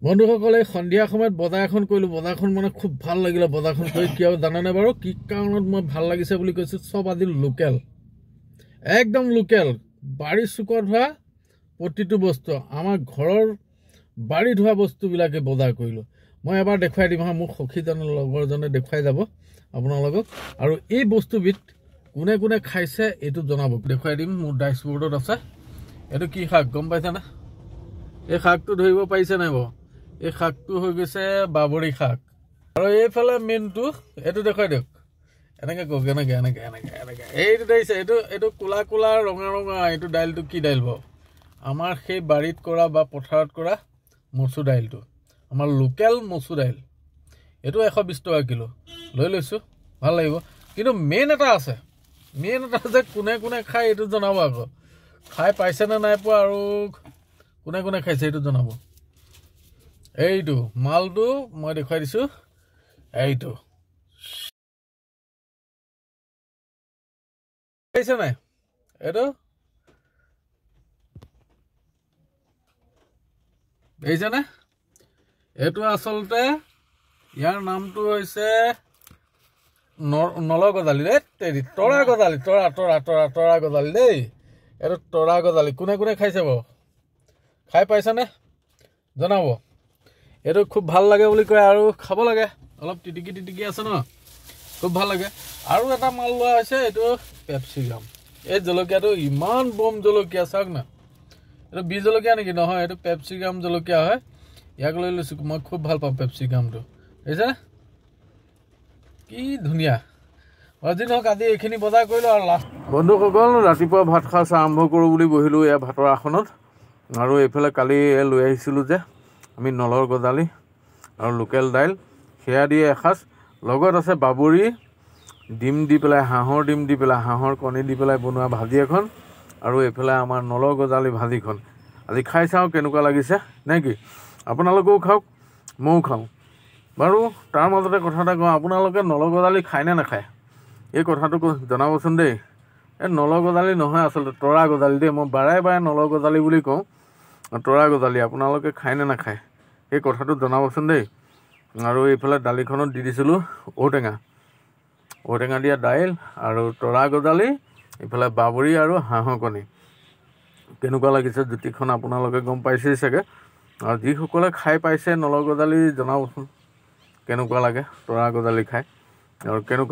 বন্ধুসকলে সন্ধিয়া সময়ত বজাৰ এখন কৰিলোঁ। বজাৰখন মানে খুব ভাল লাগিলে। বজাৰখন কৰি কিয় জানানে বাৰু? কি কাৰণত মই ভাল লাগিছে বুলি কৈছোঁ? চব আজি লোকেল, একদম লোকেল, বাৰীৰ চুকত হোৱা প্ৰতিটো বস্তু, আমাৰ ঘৰৰ বাৰীত হোৱা বস্তুবিলাকে বজাৰ কৰিলোঁ। মই এবাৰ দেখুৱাই দিম হা, মোক সখীজনৰ লগৰজনে দেখুৱাই যাব আপোনালোকক। আৰু এই বস্তুবিধ কোনে কোনে খাইছে এইটো জনাব, দেখুৱাই দিম। মোৰ ডাইচবৰ্ডত আছে। এইটো কি শাক গম পাইছেনে? এই শাকটো ধৰিব পাৰিছে নাই বাৰু? এই শাকটো হৈ গৈছে বাবৰি শাক। আৰু এইফালে মেইনটো এইটো দেখুৱাই দিয়ক। এনেকৈ কওক, এনেকৈ এনেকৈ এনেকৈ এনেকৈ এইটো দেখিছে? এইটো ক'লা ক'লা ৰঙা ৰঙা এইটো দাইলটো কি দাইল বাৰু? আমাৰ সেই বাৰীত কৰা বা পথাৰত কৰা মচুৰ দাইলটো, আমাৰ লোকেল মচুৰ দাইল। এইটো 120 টকা কিলো লৈ লৈছোঁ, ভাল লাগিব। কিন্তু মেইন এটা আছে, মেইন এটা যে কোনে কোনে খায় এইটো জনাব আকৌ। খাই পাইছেনে নাই পোৱা আৰু কোনে কোনে খাইছে এইটো জনাব। এইটো মালটো মই দেখুৱাই দিছোঁ। এইটো পাইছে নাই? এইটো দেখিছেনে? এইটো আচলতে ইয়াৰ নামটো হৈছে নল গজালি দেই, তৰা গজালি, তৰা তৰা তৰা তৰা গজালি দেই। এইটো তৰা গজালি। কোনে কোনে খাইছে বাৰু? খাই পাইছেনে জনাব। এইটো খুব ভাল লাগে বুলি কয় আৰু খাব লাগে। অলপ তিটিকি তিটিকি আছে ন, খুব ভাল লাগে। আৰু এটা মাল লোৱা হৈছে, এইটো পেপচিকাম। এই জলকীয়াটো ইমান বম জলকীয়া, চাওক না। এইটো বি জলকীয়া নেকি? নহয়, এইটো পেপচিকাম জলকীয়া হয়। ইয়াক লৈ লৈছোঁ। মই খুব ভাল পাওঁ পেপচিকামটো, বুজিছে? কি ধুনীয়া। আজি নহওক, আজি এইখিনি বজাৰ কৰিলোঁ আৰু লাষ্ট। বন্ধুসকল, ৰাতিপুৱা ভাত সাজ আৰম্ভ কৰোঁ বুলি বহিলোঁ এয়া ভাতৰ আসনত। আৰু এইফালে কালি লৈ আহিছিলোঁ যে আমি নলৰ গজালি আৰু লোকেল দাইল, সেয়া দিয়ে এসাঁজ। লগত আছে বাবৰি ডিম দি পেলাই, হাঁহৰ ডিম দি পেলাই, হাঁহৰ কণী দি পেলাই বনোৱা ভাজি এখন। আৰু এইফালে আমাৰ নলৰ গজালি ভাজিখন। আজি খাই চাওঁ কেনেকুৱা লাগিছে নে কি। আপোনালোকেও খাওক, ময়ো খাওঁ। বাৰু তাৰ মাজতে কথা এটা কওঁ, আপোনালোকে নলৰ গজালি খায়নে নাখায় এই কথাটো জনাবচোন দেই। এই নলৰ গজালি নহয়, আচলতে তৰা গজালি দেই। মই বাৰে বাৰে নলৰ গজালি বুলি কওঁ, তৰা গজালি। আপোনালোকে খায়নে নাখায় এই কথাটো জনাবচোন দেই। আৰু এইফালে দালিখনত দি দিছিলোঁ ঔটেঙা, ঔটেঙা দিয়া দাইল আৰু তৰা গজালি, এইফালে বাবৰি আৰু হাঁহৰ কণী। কেনেকুৱা লাগিছে জুতিখন আপোনালোকে গম পাইছেই চাগে। আৰু যিসকলে খাই পাইছে নলৰ গজালি জনাবচোন কেনেকুৱা লাগে তৰা গজালি খাই, আৰু কেনেকুৱা